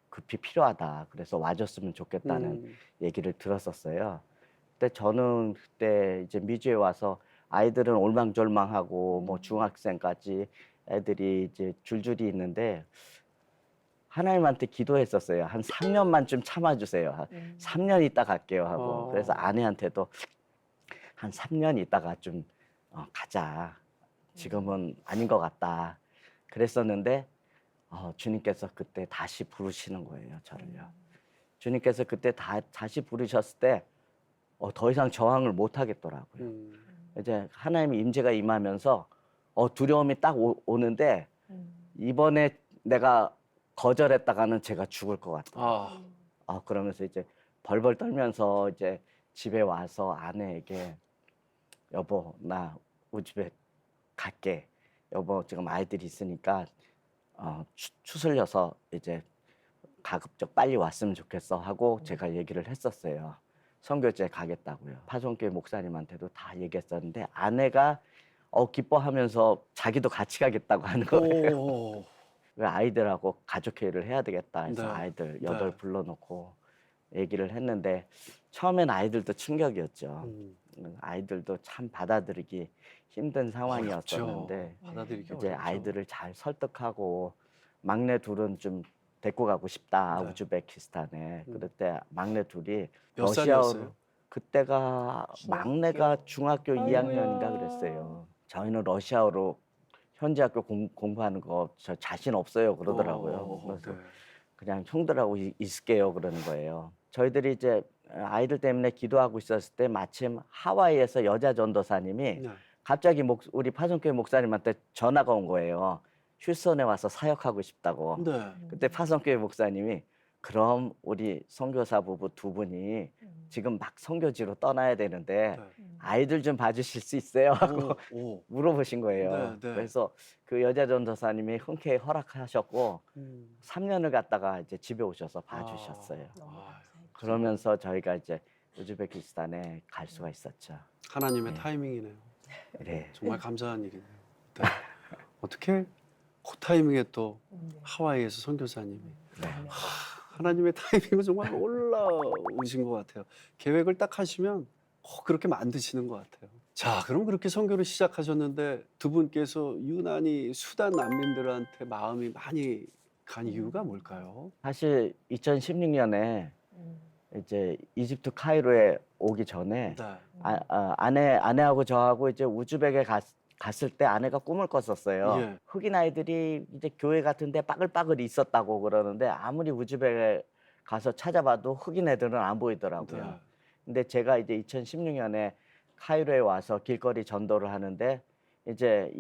급히 필요하다. 그래서 와줬으면 좋겠다는 얘기를 들었었어요. 근데 저는 그때 이제 미주에 와서 아이들은 올망졸망하고 뭐 중학생까지 애들이 이제 줄줄이 있는데 하나님한테 기도했었어요. 한 3년만 좀 참아주세요. 3년 있다 갈게요 하고. 그래서 아내한테도 한 3년 있다가 좀 가자. 지금은 아닌 것 같다. 그랬었는데 주님께서 그때 다시 부르시는 거예요, 저를요. 주님께서 그때 다시 부르셨을 때 더 이상 저항을 못 하겠더라고요. 이제 하나님의 임재가 임하면서 두려움이 딱 오는데 이번에 내가 거절했다가는 제가 죽을 것 같아요. 그러면서 이제 벌벌 떨면서 이제 집에 와서 아내에게 여보 나 우즈벡 갈게. 여보 지금 아이들이 있으니까 추슬려서 이제 가급적 빨리 왔으면 좋겠어 하고 제가 얘기를 했었어요. 선교지에 가겠다고요. 파송교회 목사님한테도 다 얘기했었는데 아내가 기뻐하면서 자기도 같이 가겠다고 하는 거예요. 왜 아이들하고 가족회의를 해야 되겠다 해서 네. 아이들 네. 8 불러놓고 얘기를 했는데 처음엔 아이들도 충격이었죠. 아이들도 참 받아들이기 힘든 상황이었었는데 어렵죠. 받아들이기 이제 어렵죠. 아이들을 잘 설득하고 막내 둘은 좀 데리고 가고 싶다. 네. 우즈베키스탄에. 그때 막내 둘이 몇 러시아어로 살이었어요? 그때가 막내가 중학교 2학년인가 그랬어요. 저희는 러시아어로 현지 학교 공부하는 거 저 자신 없어요 그러더라고요. 그래서 네. 그냥 형들하고 있을게요 그러는 거예요. 저희들이 이제 아이들 때문에 기도하고 있었을 때 마침 하와이에서 여자 전도사님이 네. 갑자기 우리 파송교회 목사님한테 전화가 온 거예요. 휴스턴에 와서 사역하고 싶다고. 네. 그때 파송교회 목사님이 그럼 우리 선교사 부부 2분이 지금 막 선교지로 떠나야 되는데 네. 아이들 좀 봐주실 수 있어요? 하고 오. 물어보신 거예요. 네, 네. 그래서 그 여자 전도사님이 흔쾌히 허락하셨고 3년을 갔다가 이제 집에 오셔서 봐주셨어요. 그러면서 저희가 이제 우즈베키스탄에 갈 수가 있었죠. 하나님의 네. 타이밍이네요. 네. 정말 감사한 일이네요. 네. 어떻게 그 타이밍에 또 하와이에서 선교사님이 하나님의 타이밍은 정말 놀라우신 것 같아요. 계획을 딱 하시면 꼭 그렇게 만드시는 것 같아요. 자, 그럼 그렇게 선교를 시작하셨는데 두 분께서 유난히 수단 난민들한테 마음이 많이 간 이유가 뭘까요? 사실 2016년에 이제 이집트 카이로에 오기 전에 네. 아내하고 저하고 이제 우즈벡에 갔을 때 아내가 꿈을 꿨었어요. 예. 흑인 아이들이 이제 교회 같은데 빠글빠글 있었다고 그러는데 아무리 우즈벡에 가서 찾아봐도 흑인 애들은 안 보이더라고요. 네. 근데 제가 이제 2016년에 카이로에 와서 길거리 전도를 하는데 이제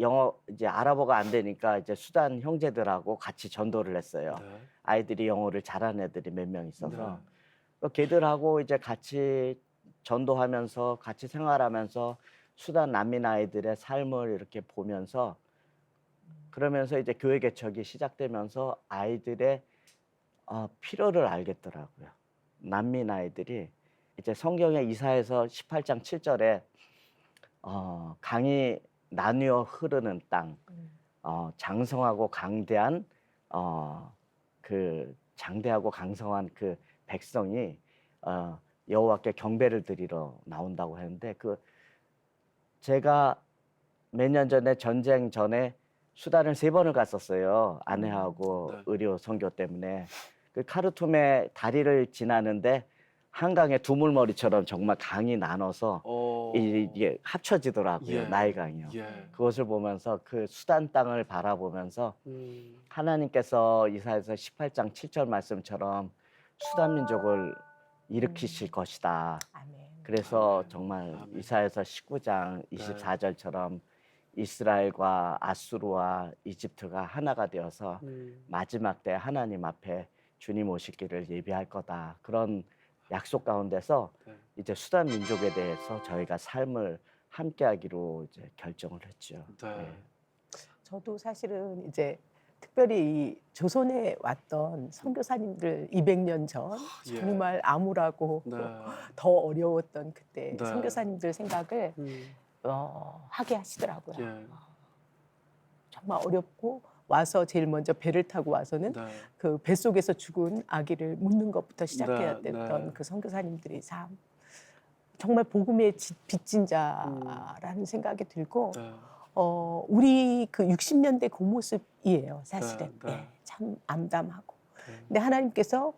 이제 아랍어가 안 되니까 이제 수단 형제들하고 같이 전도를 했어요. 네. 아이들이 영어를 잘하는 애들이 몇 명 있어서 네. 걔들하고 이제 같이 전도하면서 같이 생활하면서 수단 난민 아이들의 삶을 이렇게 보면서 그러면서 이제 교회 개척이 시작되면서 아이들의 필요를 알겠더라고요. 난민 아이들이 이제 성경에 이사야서 18장 7절에 강이 나뉘어 흐르는 땅, 장성하고 강대한 그 장대하고 강성한 그 백성이 여호와께 경배를 드리러 나온다고 했는데 제가 몇 년 전에 전쟁 전에 수단을 3번을 갔었어요. 아내하고 네. 의료 선교 때문에 그 카르툼에 다리를 지나는데 한강의 두물머리처럼 정말 강이 나눠서 이게 합쳐지더라고요. 예. 나일강이요. 예. 그것을 보면서 그 수단 땅을 바라보면서 하나님께서 이사야서 18장 7절 말씀처럼 수단 민족을 일으키실 것이다. 아멘. 그래서 아멘. 정말 아멘. 이사야서 19장 24절처럼 이스라엘과 아수르와 이집트가 하나가 되어서 마지막 때 하나님 앞에 주님 오실 길을 예비할 거다. 그런 약속 가운데서 네. 이제 수단 민족에 대해서 저희가 삶을 함께하기로 이제 결정을 했죠. 네. 네. 저도 사실은 이제 특별히 이 조선에 왔던 선교사님들 200년 전 예. 정말 암울하고 네. 더 어려웠던 그때 네. 선교사님들 생각을 하게 하시더라고요. 예. 정말 어렵고 와서 제일 먼저 배를 타고 와서는 네. 그 뱃속에서 죽은 아기를 묻는 것부터 시작해야 네, 됐던 네. 그 선교사님들의 삶. 정말 복음의 빚진 자라는 생각이 들고 네. 우리 그 60년대 그 모습이에요, 사실은. 네, 네. 예, 참 암담하고. 네. 근데 하나님께서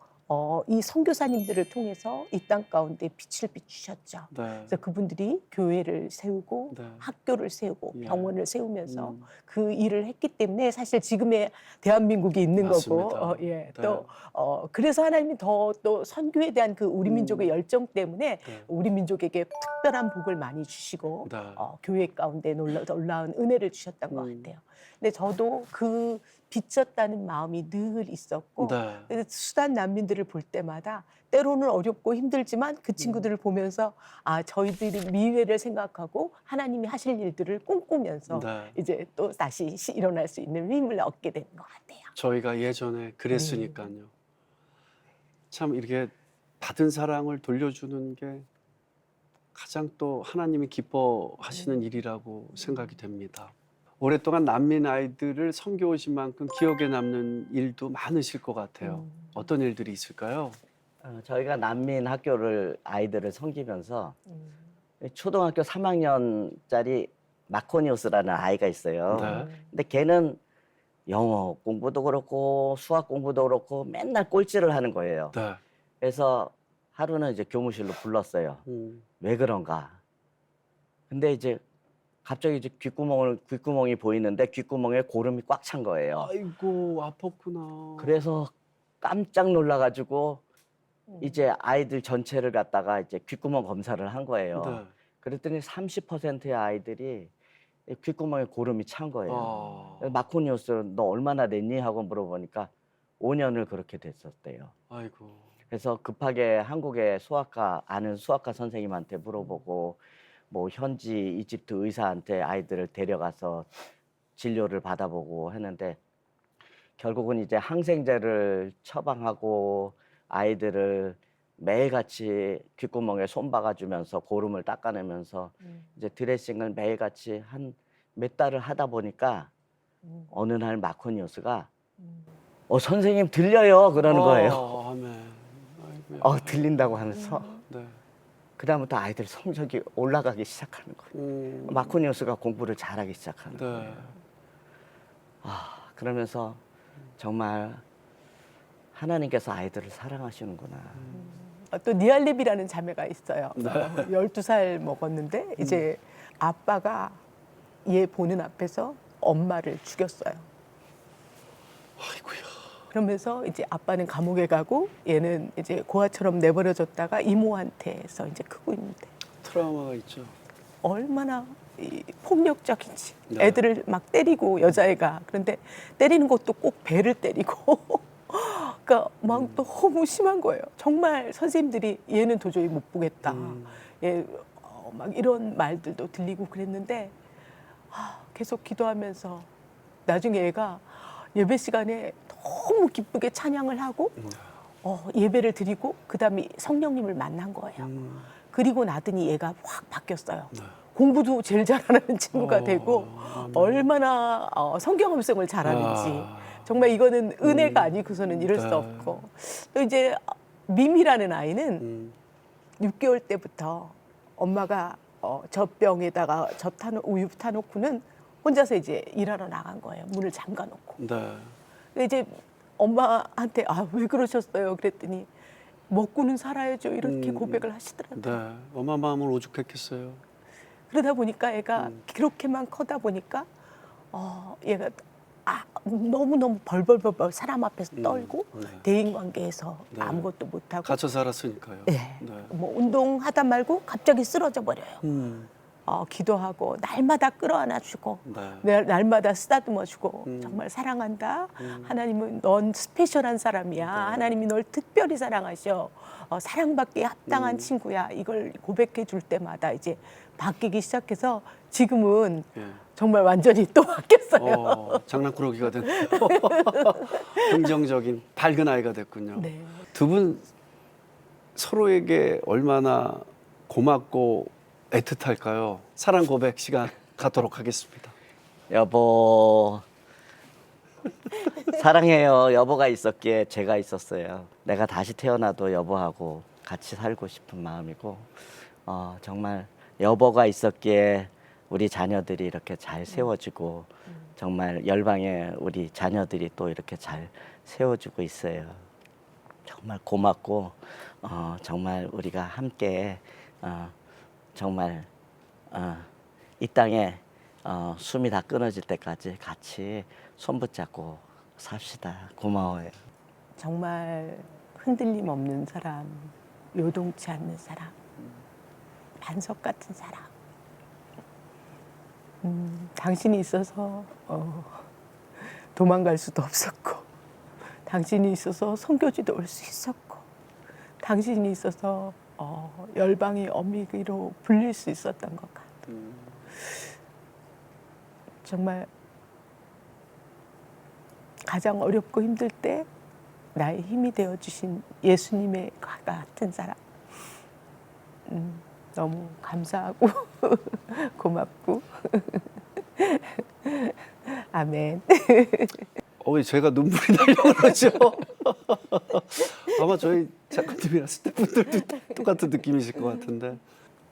이 선교사님들을 통해서 이 땅 가운데 빛을 비추셨죠. 네. 그래서 그분들이 교회를 세우고 네. 학교를 세우고 예. 병원을 세우면서 음. 그 일을 했기 때문에 사실 지금의 대한민국이 있는 맞습니다. 거고, 예, 네. 또 그래서 하나님이 또 선교에 대한 그 우리 민족의 열정 때문에 네. 우리 민족에게 특별한 복을 많이 주시고 네. 교회 가운데 놀라운 은혜를 주셨던 것 같아요. 근데 저도 그 빚졌다는 마음이 늘 있었고 네. 수단 난민들을 볼 때마다 때로는 어렵고 힘들지만 그 친구들을 보면서 저희들이 미래를 생각하고 하나님이 하실 일들을 꿈꾸면서 네. 이제 또 다시 일어날 수 있는 힘을 얻게 되는 것 같아요. 저희가 예전에 그랬으니까요. 참 이렇게 받은 사랑을 돌려주는 게 가장 또 하나님이 기뻐하시는 일이라고 생각이 됩니다. 오랫동안 난민 아이들을 섬겨오신 만큼 기억에 남는 일도 많으실 것 같아요. 어떤 일들이 있을까요? 저희가 난민 학교를 아이들을 섬기면서 초등학교 3학년짜리 마코니우스라는 아이가 있어요. 네. 근데 걔는 영어 공부도 그렇고 수학 공부도 그렇고 맨날 꼴찌를 하는 거예요. 네. 그래서 하루는 이제 교무실로 불렀어요. 왜 그런가? 근데 이제 갑자기 이제 귓구멍이 보이는데 귓구멍에 고름이 꽉 찬 거예요. 아이고 아팠구나. 그래서 깜짝 놀라가지고 이제 아이들 전체를 갖다가 이제 귓구멍 검사를 한 거예요. 네. 그랬더니 30%의 아이들이 귓구멍에 고름이 찬 거예요. 아. 마코니우스 너 얼마나 됐니? 하고 물어보니까 5년을 그렇게 됐었대요. 아이고. 그래서 급하게 한국의 아는 수학과 선생님한테 물어보고 뭐 현지 이집트 의사한테 아이들을 데려가서 진료를 받아보고 했는데 결국은 이제 항생제를 처방하고 아이들을 매일같이 귓구멍에 손 박아주면서 고름을 닦아내면서 이제 드레싱을 매일같이 한 몇 달을 하다 보니까 어느 날 마코니우스가 선생님 들려요 그러는 거예요. 아멘. 아이고야. 들린다고 하면서 네. 그다음부터 아이들 성적이 올라가기 시작하는 거예요. 마코니우스가 공부를 잘하기 시작하는 네. 거예요. 그러면서 정말 하나님께서 아이들을 사랑하시는구나. 또 니알립이라는 자매가 있어요. 네. 12살 먹었는데 이제 아빠가 얘 보는 앞에서 엄마를 죽였어요. 아이고야. 그러면서 이제 아빠는 감옥에 가고 얘는 이제 고아처럼 내버려졌다가 이모한테서 이제 크고 있는데 트라우마가 있죠. 얼마나 이 폭력적인지 네. 애들을 막 때리고 여자애가 그런데 때리는 것도 꼭 배를 때리고 그러니까 막 너무 심한 거예요. 정말 선생님들이 얘는 도저히 못 보겠다. 얘 막 이런 말들도 들리고 그랬는데 계속 기도하면서 나중에 얘가 예배 시간에 너무 기쁘게 찬양을 하고 예배를 드리고 그다음에 성령님을 만난 거예요. 그리고 나더니 얘가 확 바뀌었어요. 네. 공부도 제일 잘하는 친구가 되고 아멘. 얼마나 성경 음성을 잘하는지 정말 이거는 은혜가 아니고서는 이럴 수 네. 없고 또 이제 미미라는 아이는 6개월 때부터 엄마가 젖병에다가 우유 타놓고는 혼자서 이제 일하러 나간 거예요. 문을 잠가 놓고. 네. 근데 이제 엄마한테 왜 그러셨어요? 그랬더니 먹고는 살아야죠. 이렇게 고백을 하시더라고요. 네. 엄마 마음은 오죽했겠어요. 그러다 보니까 애가 그렇게만 커다 보니까 얘가 너무너무 벌벌벌 사람 앞에서 떨고 네. 대인관계에서 네. 아무것도 못하고 갇혀 살았으니까요. 네. 네. 뭐 운동하다 말고 갑자기 쓰러져 버려요. 기도하고 날마다 끌어안아주고 네. 날마다 쓰다듬어주고 정말 사랑한다. 하나님은 넌 스페셜한 사람이야. 하나님이 널 특별히 사랑하셔. 사랑받기에 합당한 친구야. 이걸 고백해 줄 때마다 이제 바뀌기 시작해서 지금은 예. 정말 완전히 또 바뀌었어요. 장난꾸러기가 된 긍정적인 밝은 아이가 됐군요. 네. 두 분 서로에게 얼마나 고맙고 애틋할까요? 사랑 고백 시간 갖도록 하겠습니다. 여보 사랑해요. 여보가 있었기에 제가 있었어요. 내가 다시 태어나도 여보하고 같이 살고 싶은 마음이고 정말 여보가 있었기에 우리 자녀들이 이렇게 잘 세워지고 정말 열방에 우리 자녀들이 또 이렇게 잘 세워주고 있어요. 정말 고맙고 정말 우리가 함께 정말 이 땅에 숨이 다 끊어질 때까지 같이 손 붙잡고 삽시다. 고마워요. 정말 흔들림 없는 사람, 요동치 않는 사람, 반석 같은 사람. 당신이 있어서 도망갈 수도 없었고, 당신이 있어서 선교지도 올 수 있었고, 당신이 있어서 열방의 어미로 불릴 수 있었던 것 같아요. 정말 가장 어렵고 힘들 때 나의 힘이 되어주신 예수님의 같은 사람. 너무 감사하고 고맙고 아멘. 왜 제가 눈물이 나려고 그러죠? 아마 저희 작가님이나 스태프분들도 똑같은 느낌이실 것 같은데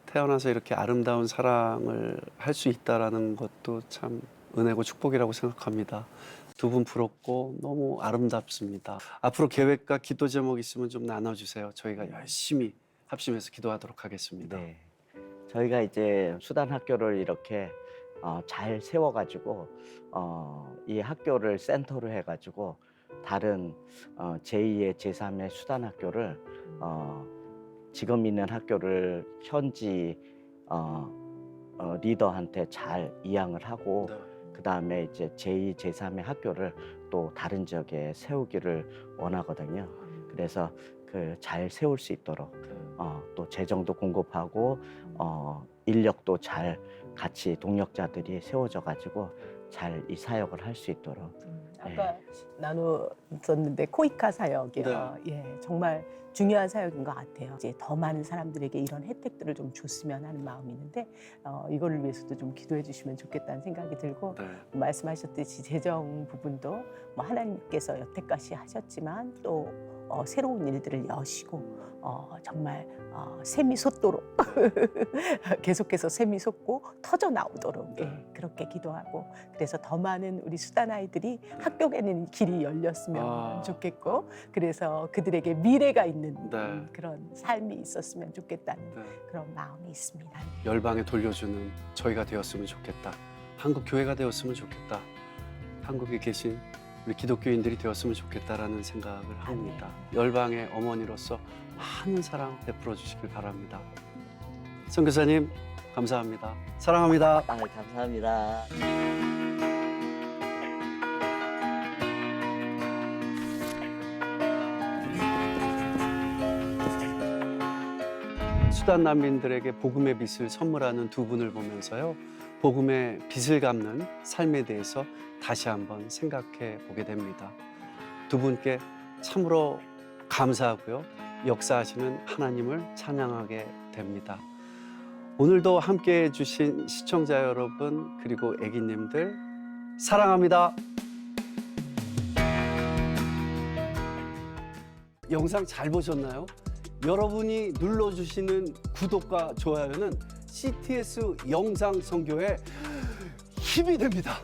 태어나서 이렇게 아름다운 사랑을 할 수 있다라는 것도 참 은혜고 축복이라고 생각합니다. 두 분 부럽고 너무 아름답습니다. 앞으로 계획과 기도 제목 있으면 좀 나눠주세요. 저희가 열심히 합심해서 기도하도록 하겠습니다. 네. 저희가 이제 수단 학교를 이렇게 잘 세워가지고 이 학교를 센터로 해가지고 다른 제2의 제3의 수단 학교를 지금 있는 학교를 현지 리더한테 잘 이양을 하고 네. 그 다음에 이제 제2, 제3의 학교를 또 다른 지역에 세우기를 원하거든요. 그래서 그 잘 세울 수 있도록 또 재정도 공급하고 인력도 잘 같이 동력자들이 세워져 가지고 잘 이 사역을 할 수 있도록 아까 나눴었는데 코이카 사역이요. 예, 정말 중요한 사역인 것 같아요. 이제 더 많은 사람들에게 이런 혜택들을 좀 줬으면 하는 마음이 있는데 이거를 위해서도 좀 기도해 주시면 좋겠다는 생각이 들고 네. 말씀하셨듯이 재정 부분도 뭐 하나님께서 여태까지 하셨지만 또 새로운 일들을 여시고 정말 샘이 솟도록 계속해서 샘이 솟고 터져 나오도록 예, 그렇게 기도하고 그래서 더 많은 우리 수단 아이들이 합격에는 길이 열렸으면 좋겠고 그래서 그들에게 미래가 있는 네. 그런 삶이 있었으면 좋겠다는 네. 그런 마음이 있습니다. 열방에 돌려주는 저희가 되었으면 좋겠다. 한국 교회가 되었으면 좋겠다. 한국에 계신 우리 기독교인들이 되었으면 좋겠다라는 생각을 합니다. 열방의 어머니로서 많은 사랑 베풀어 주시길 바랍니다. 선교사님 감사합니다. 사랑합니다. 아, 감사합니다. 수단 난민들에게 복음의 빛을 선물하는 두 분을 보면서요. 복음의 빛을 갚는 삶에 대해서 다시 한번 생각해 보게 됩니다. 두 분께 참으로 감사하고요. 역사하시는 하나님을 찬양하게 됩니다. 오늘도 함께해 주신 시청자 여러분 그리고 애기님들 사랑합니다. 영상 잘 보셨나요? 여러분이 눌러주시는 구독과 좋아요는 CTS 영상 선교에 힘이 됩니다.